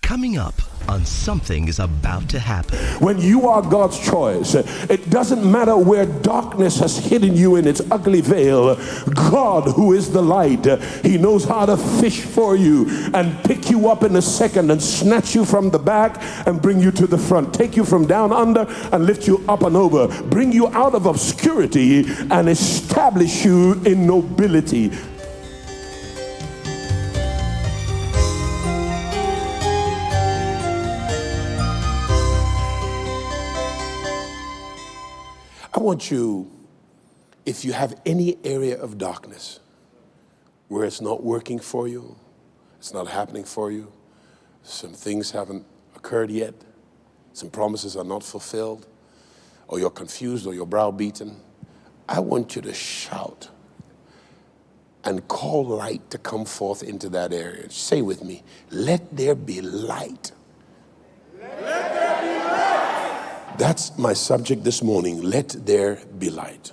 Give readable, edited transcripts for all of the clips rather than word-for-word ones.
Coming up on Something is About to Happen. When you are God's choice, it doesn't matter where darkness has hidden you in its ugly veil. God, who is the light, he knows how to fish for you and pick you up in a second and snatch you from the back and bring you to the front, take you from down under and lift you up and over, bring you out of obscurity and establish you in nobility. I want you, if you have any area of darkness where it's not working for you, it's not happening for you, some things haven't occurred yet, some promises are not fulfilled, or you're confused or you're browbeaten, I want you to shout and call light to come forth into that area. Say with me, let there be light. That's my subject this morning. Let there be light.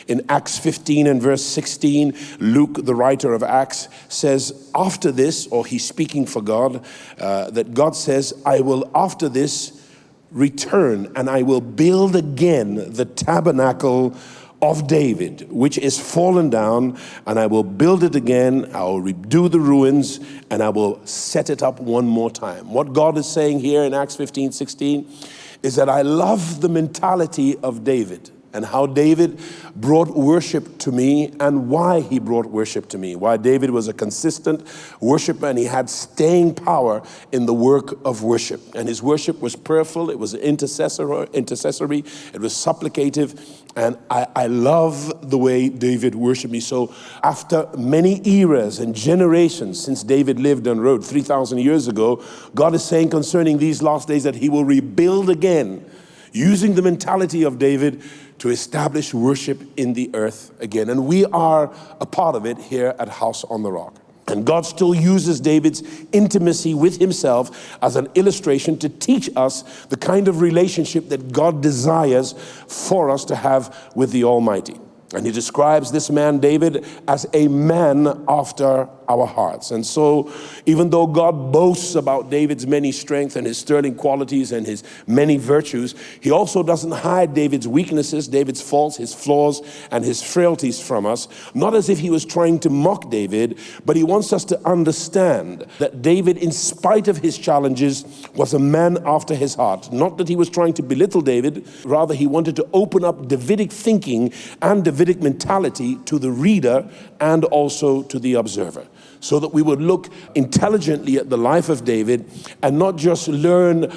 In Acts 15 and verse 16, Luke, the writer of Acts, says, after this, or he's speaking for God, that God says, I will after this return and I will build again the tabernacle of David, which is fallen down, and I will build it again, I will redo the ruins, and I will set it up one more time. What God is saying here in Acts 15:16 is that I love the mentality of David and how David brought worship to me and why he brought worship to me. Why David was a consistent worshiper and he had staying power in the work of worship. And his worship was prayerful, it was intercessory, it was supplicative. And I love the way David worshiped me. So after many eras and generations since David lived and wrote 3,000 years ago, God is saying concerning these last days that he will rebuild again, using the mentality of David to establish worship in the earth again. And we are a part of it here at House on the Rock. And God still uses David's intimacy with himself as an illustration to teach us the kind of relationship that God desires for us to have with the Almighty. And he describes this man, David, as a man after our hearts. And so, even though God boasts about David's many strengths and his sterling qualities and his many virtues, he also doesn't hide David's weaknesses, David's faults, his flaws, and his frailties from us. Not as if he was trying to mock David, but he wants us to understand that David, in spite of his challenges, was a man after his heart. Not that he was trying to belittle David, rather he wanted to open up Davidic thinking and Davidic mentality to the reader and also to the observer, so that we would look intelligently at the life of David and not just learn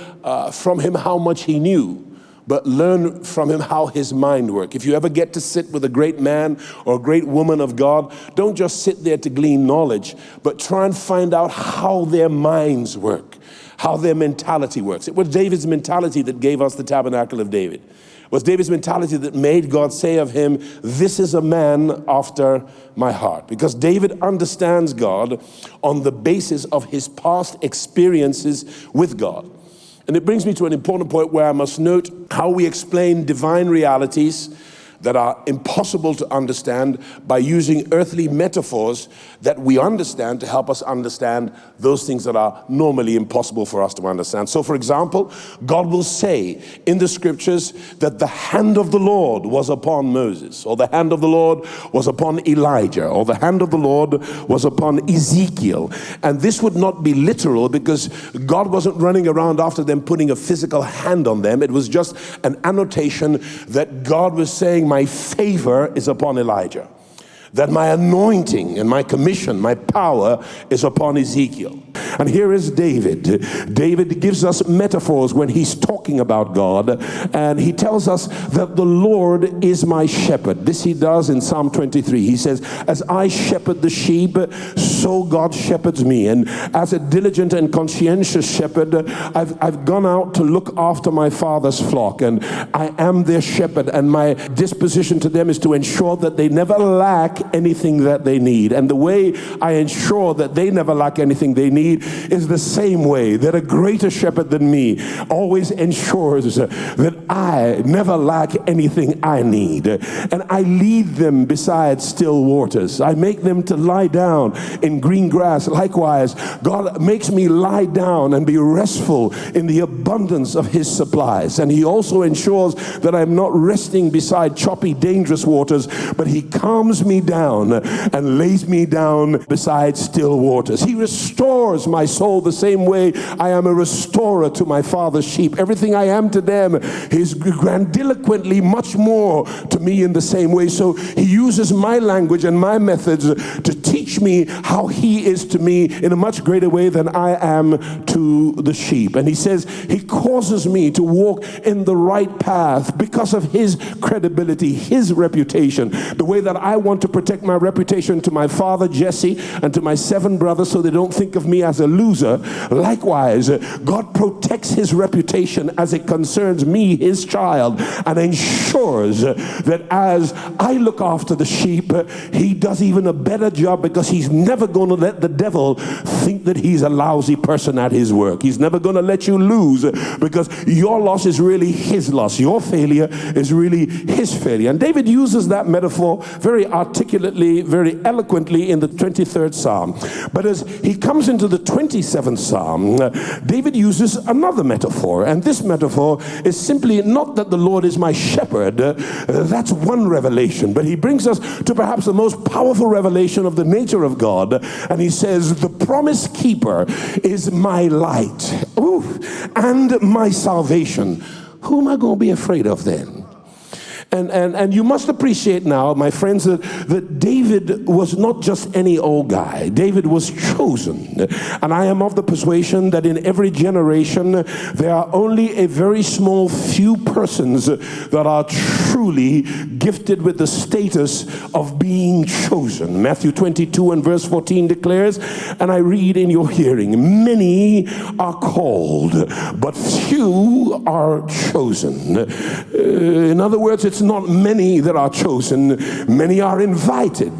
from him how much he knew, but learn from him how his mind worked. If you ever get to sit with a great man or a great woman of God, don't just sit there to glean knowledge, but try and find out how their minds work, how their mentality works. It was David's mentality that gave us the tabernacle of David. It was David's mentality that made God say of him, this is a man after my heart. Because David understands God on the basis of his past experiences with God. And it brings me to an important point where I must note how we explain divine realities that are impossible to understand by using earthly metaphors that we understand to help us understand those things that are normally impossible for us to understand. So for example, God will say in the scriptures that the hand of the Lord was upon Moses, or the hand of the Lord was upon Elijah, or the hand of the Lord was upon Ezekiel. And this would not be literal because God wasn't running around after them putting a physical hand on them. It was just an annotation that God was saying, my favor is upon Elijah, that my anointing and my commission, my power is upon Ezekiel. And here is David. David gives us metaphors when he's talking about God, and he tells us that the Lord is my shepherd. This he does in Psalm 23. He says, as I shepherd the sheep, so God shepherds me. And as a diligent and conscientious shepherd, I've gone out to look after my father's flock, and I am their shepherd, and my disposition to them is to ensure that they never lack anything that they need. And the way I ensure that they never lack anything they need is the same way that a greater shepherd than me always ensures that I never lack anything I need. And I lead them beside still waters. I make them to lie down in green grass. Likewise, God makes me lie down and be restful in the abundance of his supplies. And he also ensures that I'm not resting beside choppy, dangerous waters, but he calms me down and lays me down beside still waters. He restores my soul the same way I am a restorer to my Father's sheep. Everything I am to them is grandiloquently much more to me in the same way. So he uses my language and my methods to teach me how he is to me in a much greater way than I am to the sheep. And he says he causes me to walk in the right path because of his credibility, his reputation, the way that I want to protect my reputation to my father Jesse and to my 7 brothers so they don't think of me as a loser. Likewise, God protects his reputation as it concerns me, his child, and ensures that as I look after the sheep, he does even a better job, because he's never going to let the devil think that he's a lousy person at his work. He's never going to let you lose, because your loss is really his loss. Your failure is really his failure. And David uses that metaphor very articulately, very eloquently in the 23rd Psalm. But as he comes into the 27th Psalm, David uses another metaphor. And this metaphor is simply not that the Lord is my shepherd. That's one revelation. But he brings us to perhaps the most powerful revelation of the nature of God. And he says, the promise keeper is my light, and my salvation. Who am I going to be afraid of then? And you must appreciate now, my friends, that David was not just any old guy. David was chosen. And I am of the persuasion that in every generation, there are only a very small few persons that are truly gifted with the status of being chosen. Matthew 22 and verse 14 declares, and I read in your hearing, many are called, but few are chosen. In other words, it's not many that are chosen, many are invited.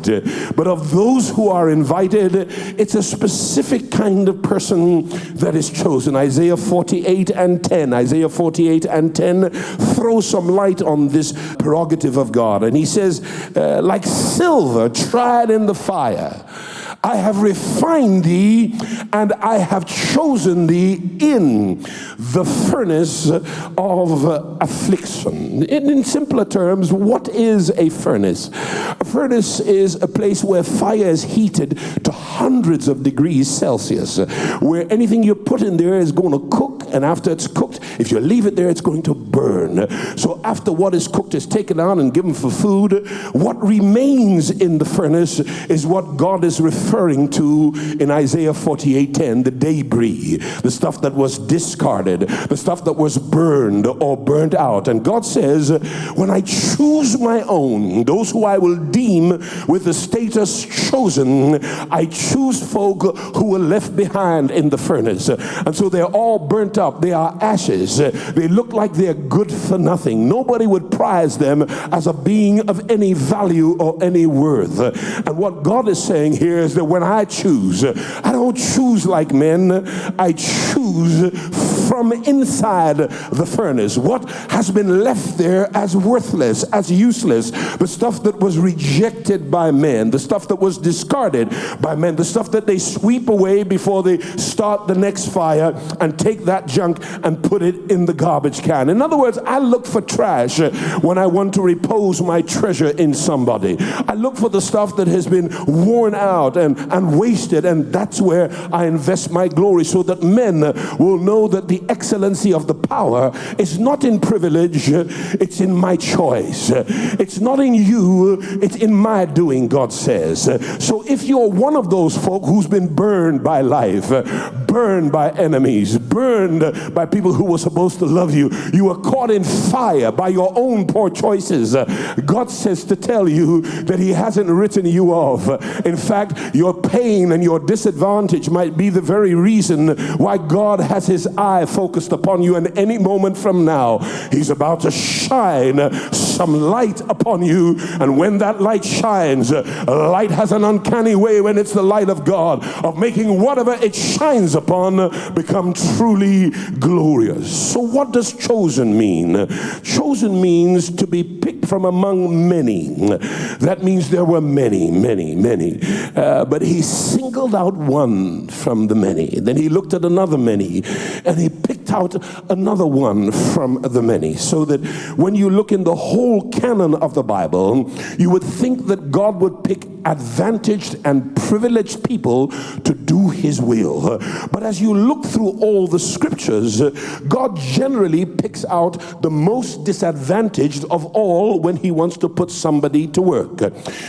But of those who are invited, it's a specific kind of person that is chosen. Isaiah 48 and 10. Isaiah 48 and 10 throws some light on this prerogative of God. And he says, like silver tried in the fire, I have refined thee, and I have chosen thee in the furnace of affliction. In simpler terms, what is a furnace? A furnace is a place where fire is heated to hundreds of degrees Celsius, where anything you put in there is going to cook, and after it's cooked, if you leave it there, it's going to burn. So after what is cooked is taken out and given for food, what remains in the furnace is what God is referring to in Isaiah 48:10, the debris, the stuff that was discarded, the stuff that was burned or burnt out. And God says, when I choose my own, those who I will deem with the status chosen, I choose folk who were left behind in the furnace. And so they're all burnt up. They are ashes. They look like they're good for nothing. Nobody would prize them as a being of any value or any worth. And what God is saying here is that when I choose, I don't choose like men. I choose from inside the furnace. What has been left there as worthless, as useless, the stuff that was rejected by men, the stuff that was discarded by men, the stuff that they sweep away before they start the next fire and take that junk and put it in the garbage can. In other words, I look for trash when I want to repose my treasure in somebody. I look for the stuff that has been worn out and wasted, and that's where I invest my glory, so that men will know that the excellency of the power is not in privilege, it's in my choice. It's not in you, it's in my doing, God says. So if you're one of those folk who's been burned by life, burned by enemies, burned by people who were supposed to love you, you were caught in fire by your own poor choices, God says to tell you that he hasn't written you off. In fact, your pain and your disadvantage might be the very reason why God has his eye focused upon you, and any moment from now he's about to shine some light upon you. And when that light shines, light has an uncanny way, when it's the light of God, of making whatever it shines upon become truly glorious. So what does chosen mean? Chosen means to be picked from among many. That means there were many. But he singled out one from the many. Then he looked at another many, and he picked out another one from the many. So that when you look in the whole canon of the Bible, you would think that God would pick advantaged and privileged people to do his will. But as you look through all the scriptures, God generally picks out the most disadvantaged of all when he wants to put somebody to work.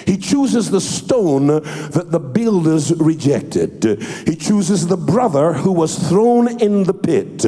He chooses the stone that the builders rejected. He chooses the brother who was thrown in the pit.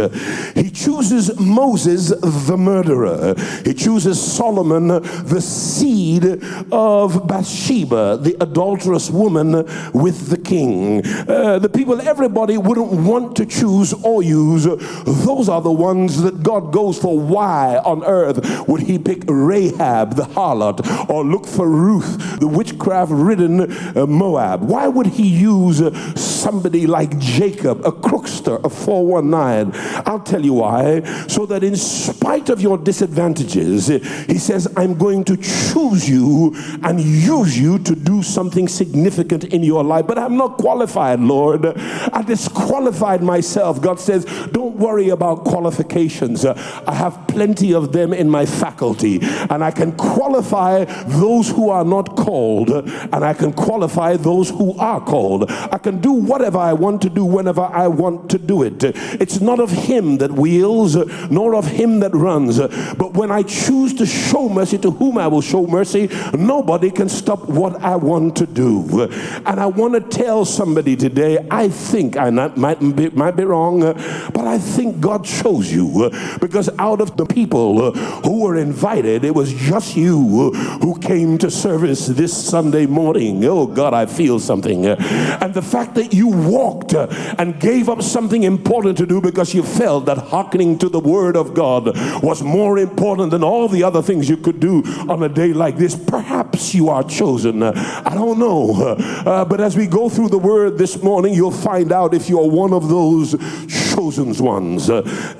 He chooses Moses, the murderer. He chooses Solomon, the seed of Bathsheba, the adulterous woman with the king. The people everybody wouldn't want to choose or use, those are the ones that God goes for. Why on earth would he pick Rahab the harlot, or look for Ruth, the witchcraft-ridden Moab? Why would he use somebody like Jacob, a crookster, a 419? I'll tell you why. So that in spite of your disadvantages, he says, I'm going to choose you and use you to do something significant in your life. But I'm not qualified, Lord. I disqualified myself. God says, don't worry about qualifications. I have plenty of them in my faculty, and I can qualify those who are not called, and I can qualify those who are called. I can do whatever I want to do whenever I want to do it. It's not of him that wills, nor of him that runs. But when I choose to show mercy to whom I will show mercy, nobody can stop what I want to do. And I want to tell somebody today, I think, I might be wrong, but I think God chose you, because out of the people who were invited, it was just you who came to service this Sunday morning. Oh God, I feel something. And the fact that you walked and gave up something important to do because you felt that hearkening to the word of God was more important than all the other things you could do on a day like this, perhaps you are chosen. I don't know. But as we go through the word this morning, you'll find out if you're one of those chosen ones.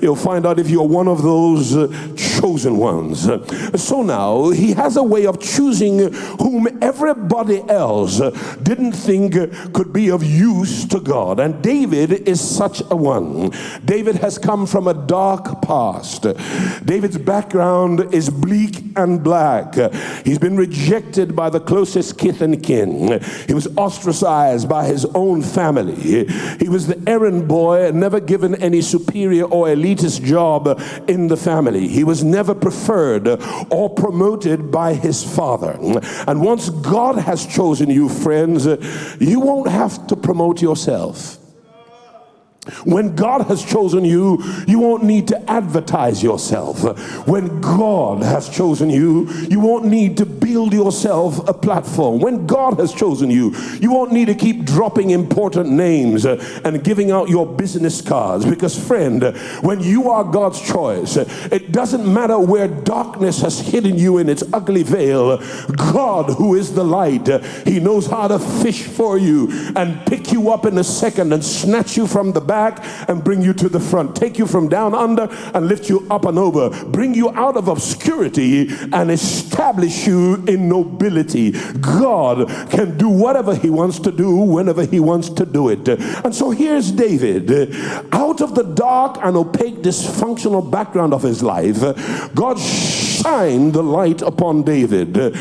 You'll find out if you're one of those chosen ones. So now, he has a way of choosing whom everybody else didn't think could be of use to God. And David is such a one. David has come from a dark past. David's background is bleak and black. He's been rejected by the closest kith and kin. He was ostracized by his own family. He was the errand boy, never given any superior or elitist job in the family. He was never preferred or promoted by his father. And once God has chosen you, friends, you won't have to promote yourself. When God has chosen you, you won't need to advertise yourself. When God has chosen you, you won't need to build yourself a platform. When God has chosen you, you won't need to keep dropping important names and giving out your business cards. Because friend, when you are God's choice, it doesn't matter where darkness has hidden you in its ugly veil. God, who is the light, he knows how to fish for you and pick you up in a second and snatch you from the back and bring you to the front, take you from down under and lift you up and over, bring you out of obscurity and establish you in nobility. God can do whatever he wants to do whenever he wants to do it. And so here's David. Out of the dark and opaque dysfunctional background of his life, God shined the light upon David,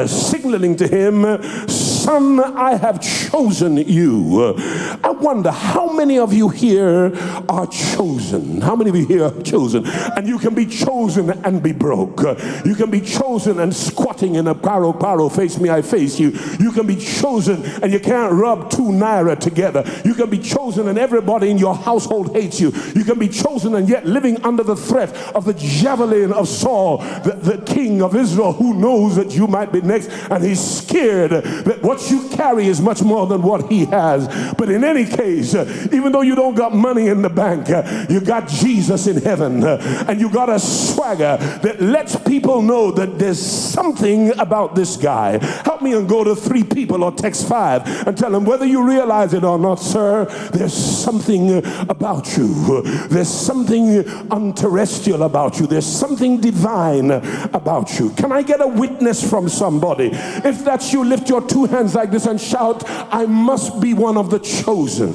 signaling to him, son, I have chosen you. I wonder how many of you here are chosen. How many of you here are chosen? And you can be chosen and be broke. You can be chosen and squatting in a paro, face me, I face you. You can be chosen and you can't rub 2 naira together. You can be chosen and everybody in your household hates you. You can be chosen and yet living under the threat of the javelin of Saul, the king of Israel, who knows that you might be next, and he's scared that what what you carry is much more than what he has. But in any case, even though you don't got money in the bank, you got Jesus in heaven, and you got a swagger that lets people know that there's something about this guy. Help me and go to 3 people or text 5 and tell them, whether you realize it or not, sir, there's something about you. There's something unterrestrial about you. There's something divine about you. Can I get a witness from somebody? If that's you, lift your 2 hands like this and shout, I must be one of the chosen.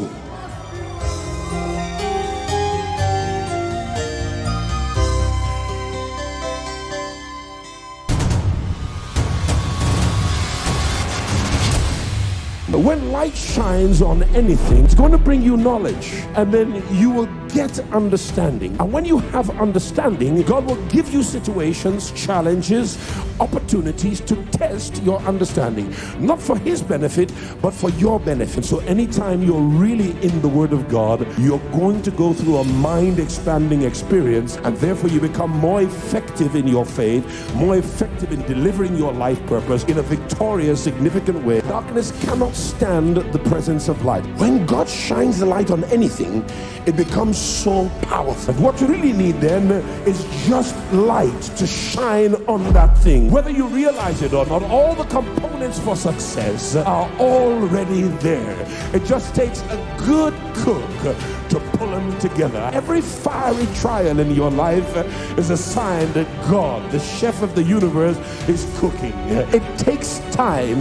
When light shines on anything, it's going to bring you knowledge, and then you will get understanding. And when you have understanding, God will give you situations, challenges, opportunities to test your understanding, not for his benefit, but for your benefit. So anytime you're really in the Word of God, you're going to go through a mind-expanding experience, and therefore you become more effective in your faith, more effective in delivering your life purpose in a victorious, significant way. Darkness cannot stand the presence of light. When God shines the light on anything, it becomes so powerful. What you really need then is just light to shine on that thing. Whether you realize it or not, all the components for success are already there. It just takes a good cook to pull them together. Every fiery trial in your life is a sign that God, the chef of the universe, is cooking. It takes time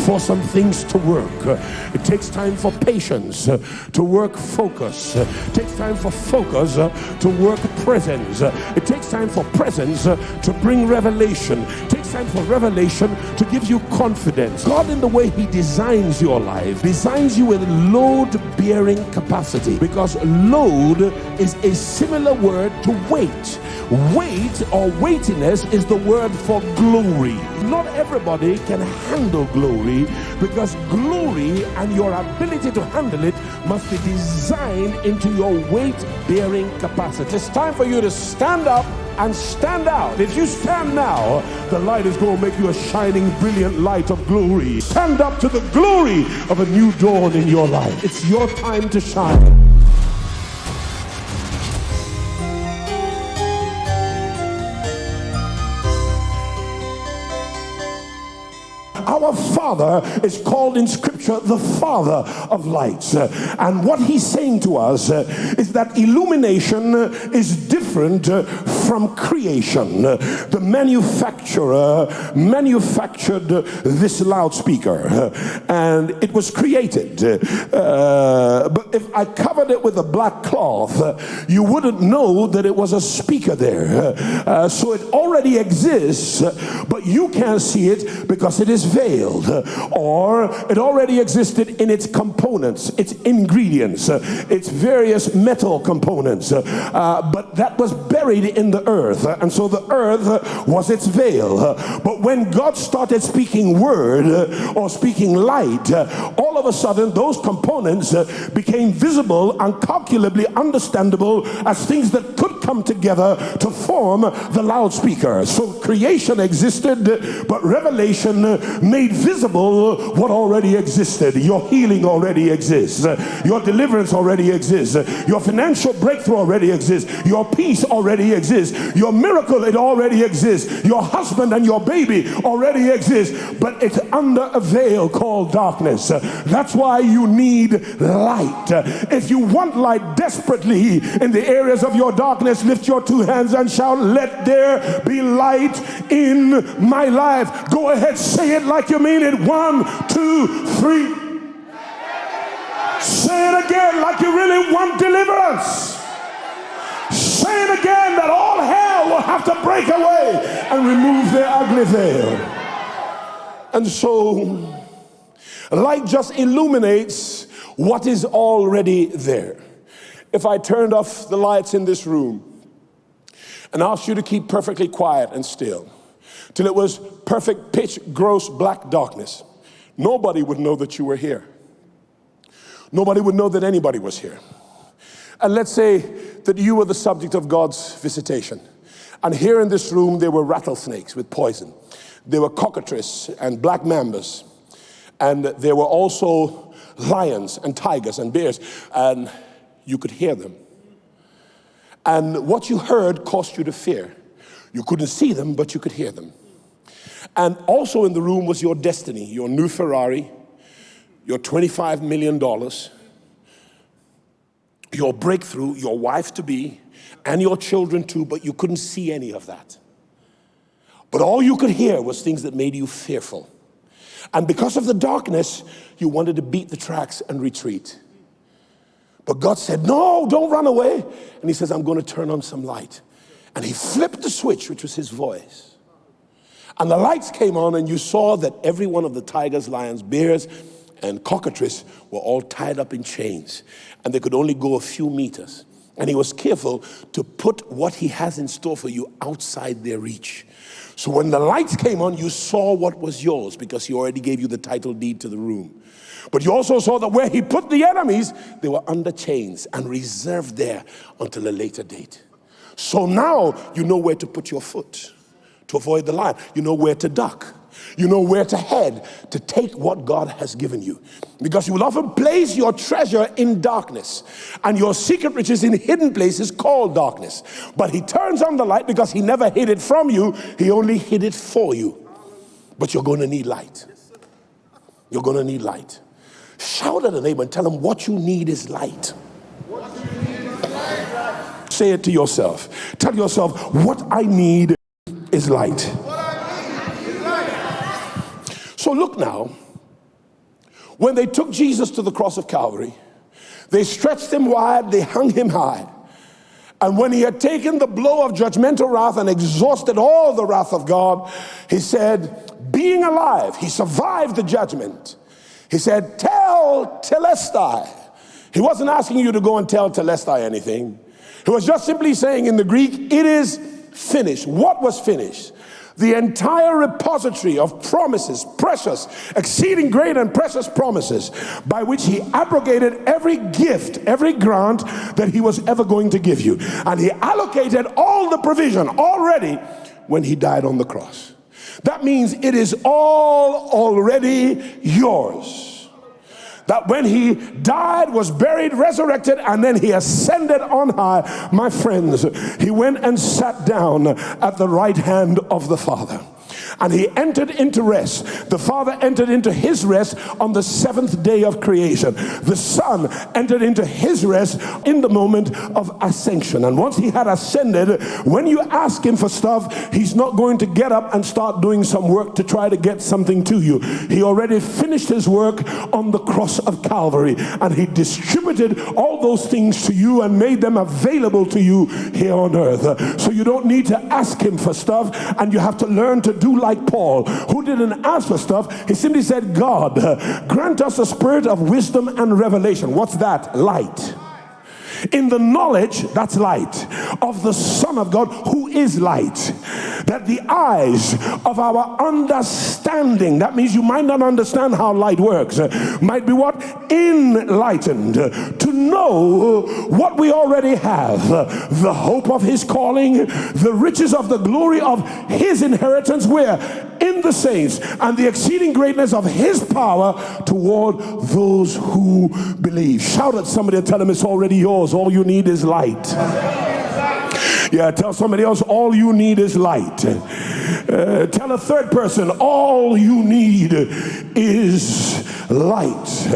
for some things to work. It takes time for patience to work focus. It takes time for focus to work presence. It takes time for presence to bring revelation. It takes time for revelation to give you confidence. God, in the way he designs your life, designs you with load-bearing capacity, because load is a similar word to weight. Weight or weightiness is the word for glory. Not everybody can handle glory, because glory and your ability to handle it must be designed into your weight-bearing capacity. It's time for you to stand up and stand out. If you stand now, the light is going to make you a shining, brilliant light of glory. Stand up to the glory of a new dawn in your life. It's your time to shine. Our Father is called in Scripture the Father of lights. And what he's saying to us is that illumination is different from creation. The manufacturer manufactured this loudspeaker, and it was created. But if I covered it with a black cloth, you wouldn't know that it was a speaker there. So it already exists, but you can't see it because it is veiled, or it already existed in its components, its ingredients, its various metal components, but that was buried in the earth, and so the earth was its veil. But when God started speaking word or speaking light, all of a sudden those components became visible, incalculably understandable as things that could come together to form the loudspeaker. So creation existed, but revelation made visible what already existed. Your healing already exists. Your deliverance already exists. Your financial breakthrough already exists. Your peace already exists. Your miracle, it already exists. Your husband and your baby already exists, but it's under a veil called darkness. That's why you need light. If you want light desperately in the areas of your darkness, lift your 2 hands and shout, let there be light in my life. Go ahead, say it like you mean it. 1, 2, 3. Say it again like you really want deliverance. Say it again that all hell will have to break away and remove their ugly veil. And so light just illuminates what is already there. If I turned off the lights in this room and asked you to keep perfectly quiet and still till it was perfect pitch, gross black darkness, nobody would know that you were here. Nobody would know that anybody was here. And let's say that you were the subject of God's visitation. And here in this room, there were rattlesnakes with poison. There were cockatrices and black mambas. And there were also lions and tigers and bears, and you could hear them. And what you heard caused you to fear. You couldn't see them, but you could hear them. And also in the room was your destiny, your new Ferrari, your $25 million, your breakthrough, your wife-to-be, and your children too, but you couldn't see any of that. But all you could hear was things that made you fearful. And because of the darkness, you wanted to beat the tracks and retreat. But God said, no, don't run away. And he says, I'm going to turn on some light. And he flipped the switch, which was his voice. And the lights came on, and you saw that every one of the tigers, lions, bears, and cockatrice were all tied up in chains. And they could only go a few meters. And he was careful to put what he has in store for you outside their reach. So when the lights came on, you saw what was yours because he already gave you the title deed to the room. But you also saw that where he put the enemies, they were under chains and reserved there until a later date. So now you know where to put your foot to avoid the lion. You know where to duck. You know where to head to take what God has given you. Because you will often place your treasure in darkness, and your secret riches in hidden places called darkness. But he turns on the light because he never hid it from you. He only hid it for you. But you're going to need light. You're going to need light. Shout at a neighbor and tell him what you need is light. What you need is light. Say it to yourself. Tell yourself, what I need is light. So look now, when they took Jesus to the cross of Calvary, they stretched him wide, they hung him high. And when he had taken the blow of judgmental wrath and exhausted all the wrath of God, he said, being alive, he survived the judgment. He said, tell Telestai. He wasn't asking you to go and tell Telestai anything. He was just simply saying in the Greek, it is finished. What was finished? The entire repository of promises, precious, exceeding great and precious promises, by which he abrogated every gift, every grant that he was ever going to give you. And he allocated all the provision already when he died on the cross. That means it is all already yours. That when he died, was buried, resurrected, and then he ascended on high, my friends, he went and sat down at the right hand of the Father. And he entered into rest. The Father entered into his rest on the seventh day of creation. The Son entered into his rest in the moment of ascension. And once he had ascended, when you ask him for stuff, he's not going to get up and start doing some work to try to get something to you. He already finished his work on the cross of Calvary, and he distributed all those things to you and made them available to you here on earth. So you don't need to ask him for stuff, and you have to learn to do like Paul, who didn't ask for stuff. He simply said, God, grant us a spirit of wisdom and revelation. What's that? Light. In the knowledge, that's light, of the Son of God, who is light. That the eyes of our understanding, that means you might not understand how light works, might be what? Enlightened, to know what we already have, the hope of his calling, the riches of the glory of his inheritance, where? In the saints, and the exceeding greatness of his power toward those who believe. Shout at somebody and tell them it's already yours. All you need is light. Yeah, tell somebody else, all you need is light. Tell a third person, all you need is light.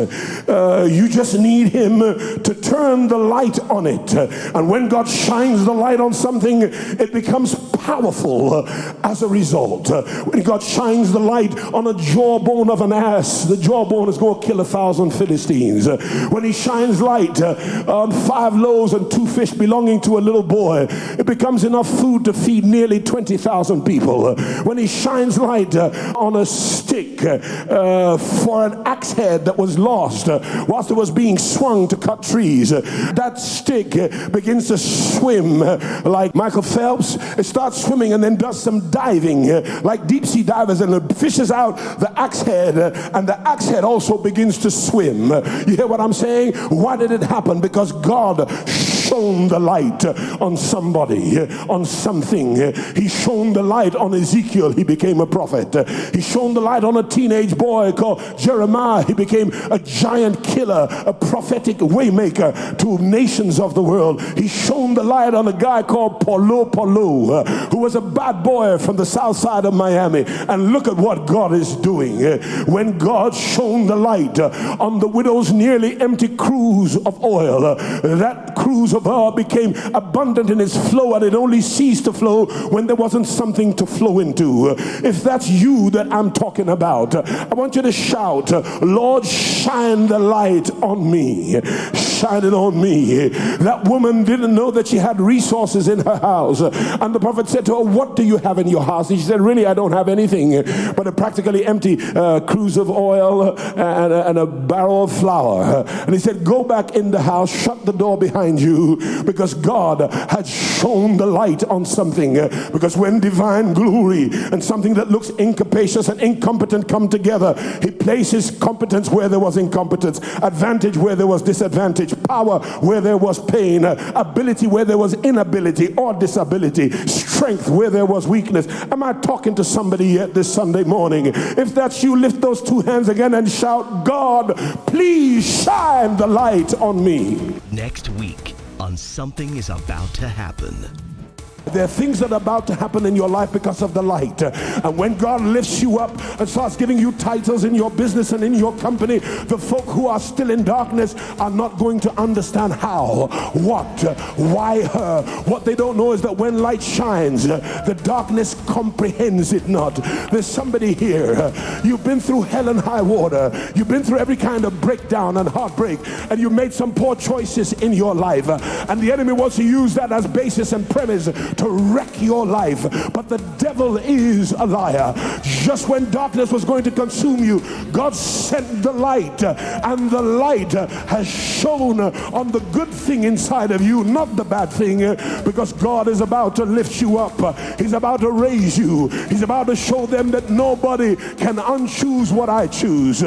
You just need him to turn the light on it. And when God shines the light on something, it becomes powerful as a result. When God shines the light on a jawbone of an ass, the jawbone is going to kill 1,000 Philistines. When he shines light on 5 loaves and 2 fish belonging to a little boy, it becomes enough food to feed nearly 20,000 people. When he shines light on a stick for an axe head that was lost whilst it was being swung to cut trees, that stick begins to swim like Michael Phelps. It starts swimming and then does some diving, like deep sea divers, and fishes out the axe head, and the axe head also begins to swim. You hear what I'm saying? Why did it happen? Because God shone the light on somebody, on something. He shone the light on Ezekiel. He became a prophet. He shone the light on a teenage boy called Jeremiah. He became a giant killer, a prophetic waymaker to nations of the world. He shone the light on a guy called Paulo, who was a bad boy from the south side of Miami. And look at what God is doing. When God shone the light on the widow's nearly empty cruse of oil, that cruse of oil became abundant in its flow, and it only ceased to flow when there wasn't something to flow into. If that's you that I'm talking about, I want you to shout, Lord, shine the light on me. Shine it on me. That woman didn't know that she had resources in her house, and the prophet said to her, what do you have in your house? And she said, really, I don't have anything but a practically empty cruse of oil and a barrel of flour. And he said, go back in the house, shut the door behind you, because God had shone the light on something. Because when divine glory and something that looks incapacious and incompetent come together, he places competence where there was incompetence, advantage where there was disadvantage, power where there was pain, ability where there was inability or disability, strength where there was weakness. Am I talking to somebody yet this Sunday morning? If that's you, lift those two hands again and shout, God, please shine the light on me. Next week on Something is About to Happen. There are things that are about to happen in your life because of the light. And when God lifts you up and starts giving you titles in your business and in your company, the folk who are still in darkness are not going to understand how, what, why her. What they don't know is that when light shines, the darkness comprehends it not. There's somebody here. You've been through hell and high water. You've been through every kind of breakdown and heartbreak, and you made some poor choices in your life. And the enemy wants to use that as basis and premise to wreck your life. But the devil is a liar. Just when darkness was going to consume you, God sent the light, and the light has shone on the good thing inside of you, not the bad thing, because God is about to lift you up. He's about to raise you. He's about to show them that nobody can unchoose what I choose.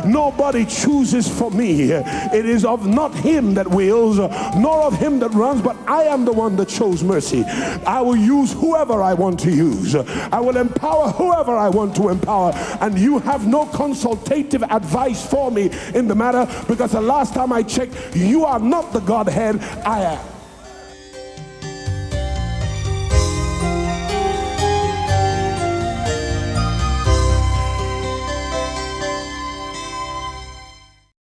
Nobody chooses for me. It is of not him that wills, nor of him that runs, but I am the one that chose mercy. I will use whoever I want to use. I will empower whoever I want to empower. And you have no consultative advice for me in the matter, because the last time I checked, you are not the Godhead, I am.